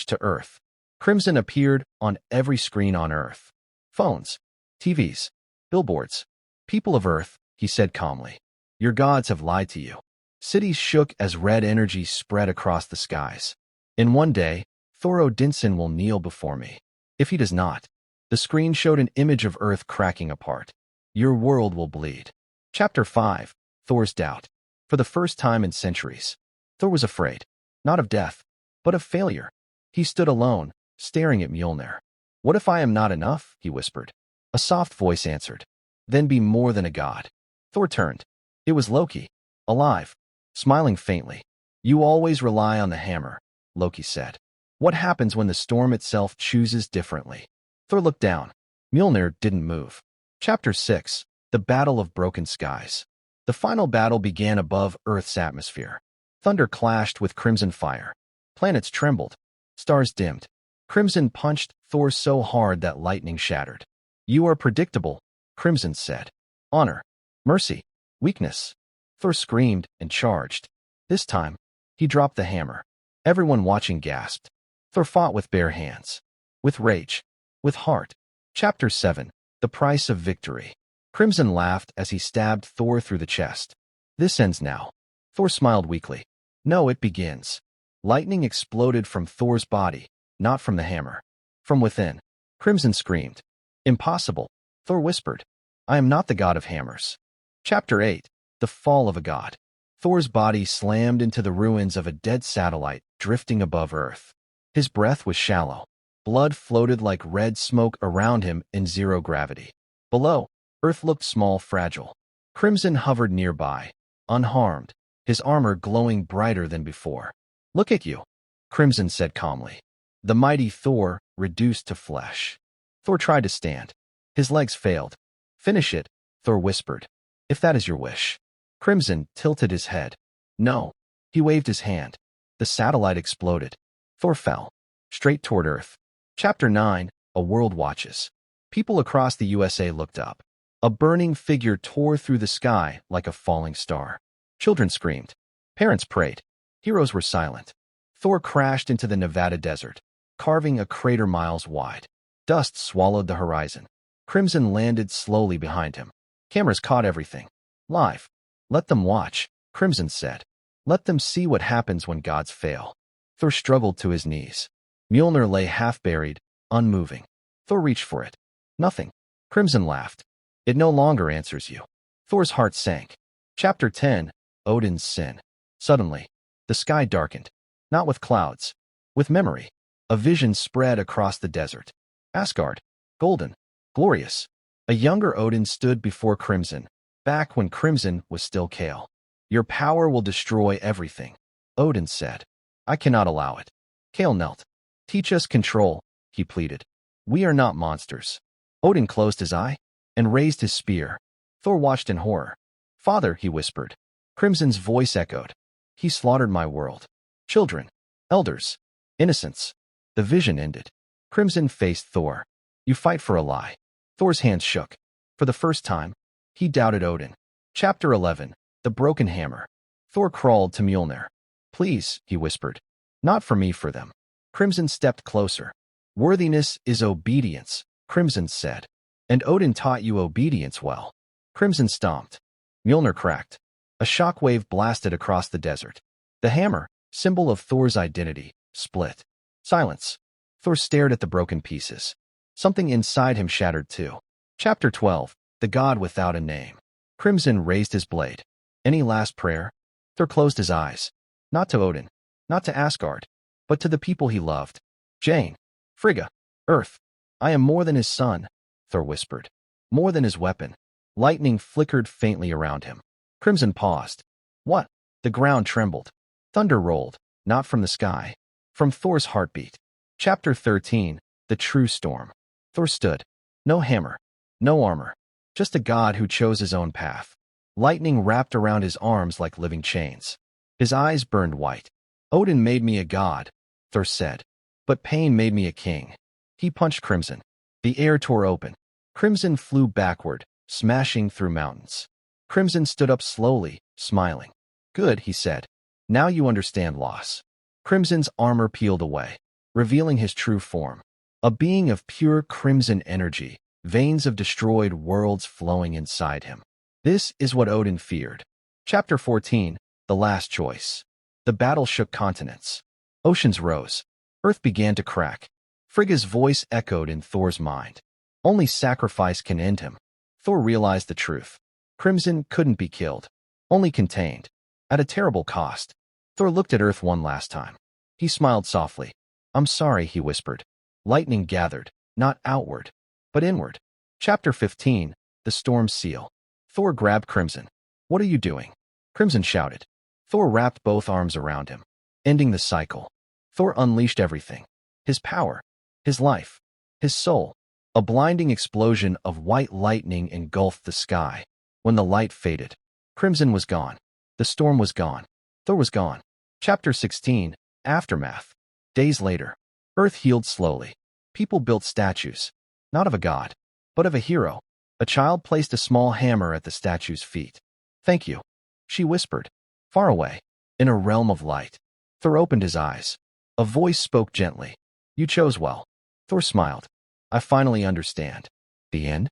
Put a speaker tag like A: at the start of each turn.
A: to Earth. Crimson appeared on every screen on Earth. Phones, TVs, billboards. People of Earth, he said calmly, your gods have lied to you. Cities shook as red energy spread across the skies. In one day, Thor Odinson will kneel before me. If he does not, the screen showed an image of Earth cracking apart. Your world will bleed. Chapter 5. Thor's Doubt. For the first time in centuries, Thor was afraid, not of death, but of failure. He stood alone, staring at Mjolnir. What if I am not enough? He whispered. A soft voice answered. Then be more than a god. Thor turned. It was Loki, alive, smiling faintly. You always rely on the hammer, Loki said. What happens when the storm itself chooses differently? Thor looked down. Mjolnir didn't move. Chapter 6. The Battle of Broken Skies. The final battle began above Earth's atmosphere. Thunder clashed with crimson fire. Planets trembled. Stars dimmed. Crimson punched Thor so hard that lightning shattered. You are predictable, Crimson said. Honor, mercy, weakness. Thor screamed and charged. This time, he dropped the hammer. Everyone watching gasped. Thor fought with bare hands. With rage. With heart. Chapter 7. The Price of Victory. Crimson laughed as he stabbed Thor through the chest. This ends now. Thor smiled weakly. No, it begins. Lightning exploded from Thor's body, not from the hammer. From within, Crimson screamed. Impossible, Thor whispered. I am not the god of hammers. Chapter 8. The Fall of a God. Thor's body slammed into the ruins of a dead satellite drifting above Earth. His breath was shallow. Blood floated like red smoke around him in zero gravity. Below, Earth looked small, fragile. Crimson hovered nearby, unharmed, his armor glowing brighter than before. Look at you, Crimson said calmly. The mighty Thor reduced to flesh. Thor tried to stand. His legs failed. Finish it, Thor whispered. If that is your wish. Crimson tilted his head. No. He waved his hand. The satellite exploded. Thor fell. Straight toward Earth. Chapter 9. A World Watches. People across the USA looked up. A burning figure tore through the sky like a falling star. Children screamed. Parents prayed. Heroes were silent. Thor crashed into the Nevada desert, carving a crater miles wide. Dust swallowed the horizon. Crimson landed slowly behind him. Cameras caught everything. Live. Let them watch, Crimson said. Let them see what happens when gods fail. Thor struggled to his knees. Mjolnir lay half-buried, unmoving. Thor reached for it. Nothing. Crimson laughed. It no longer answers you. Thor's heart sank. Chapter 10. Odin's Sin. Suddenly, the sky darkened. Not with clouds. With memory. A vision spread across the desert. Asgard. Golden. Glorious. A younger Odin stood before Crimson, back when Crimson was still Kale. Your power will destroy everything, Odin said. I cannot allow it. Kale knelt. Teach us control, he pleaded. We are not monsters. Odin closed his eye and raised his spear. Thor watched in horror. Father, he whispered. Crimson's voice echoed. He slaughtered my world. Children, elders, innocents. The vision ended. Crimson faced Thor. You fight for a lie. Thor's hands shook. For the first time, he doubted Odin. Chapter 11. The Broken Hammer. Thor crawled to Mjolnir. Please, he whispered. Not for me, for them. Crimson stepped closer. Worthiness is obedience, Crimson said. And Odin taught you obedience well. Crimson stomped. Mjolnir cracked. A shockwave blasted across the desert. The hammer, symbol of Thor's identity, split. Silence. Thor stared at the broken pieces. Something inside him shattered too. Chapter 12. The God Without a Name. Crimson raised his blade. Any last prayer? Thor closed his eyes. Not to Odin, not to Asgard, but to the people he loved. Jane, Frigga, Earth. I am more than his son, Thor whispered. More than his weapon. Lightning flickered faintly around him. Crimson paused. What? The ground trembled. Thunder rolled, not from the sky, from Thor's heartbeat. Chapter 13. The True Storm. Thor stood. No hammer, no armor, just a god who chose his own path. Lightning wrapped around his arms like living chains. His eyes burned white. Odin made me a god, Thor said, but pain made me a king. He punched Crimson. The air tore open. Crimson flew backward, smashing through mountains. Crimson stood up slowly, smiling. Good, he said. Now you understand loss. Crimson's armor peeled away. revealing his true form. A being of pure crimson energy, veins of destroyed worlds flowing inside him. This is what Odin feared. Chapter 14, The Last Choice. The battle shook continents. Oceans rose. Earth began to crack. Frigga's voice echoed in Thor's mind. Only sacrifice can end him. Thor realized the truth. Crimson couldn't be killed, only contained. At a terrible cost. Thor looked at Earth one last time. He smiled softly. "I'm sorry," he whispered. Lightning gathered, not outward, but inward. Chapter 15, The Storm Seal. Thor grabbed Crimson. "What are you doing?" Crimson shouted. Thor wrapped both arms around him, ending the cycle. Thor unleashed everything. His power, his life, his soul. A blinding explosion of white lightning engulfed the sky. When the light faded, Crimson was gone. The storm was gone. Thor was gone. Chapter 16, Aftermath. Days later, Earth healed slowly. People built statues, not of a god, but of a hero. A child placed a small hammer at the statue's feet. "Thank you," she whispered. Far away, in a realm of light, Thor opened his eyes. A voice spoke gently. "You chose well." Thor smiled. "I finally understand." The end?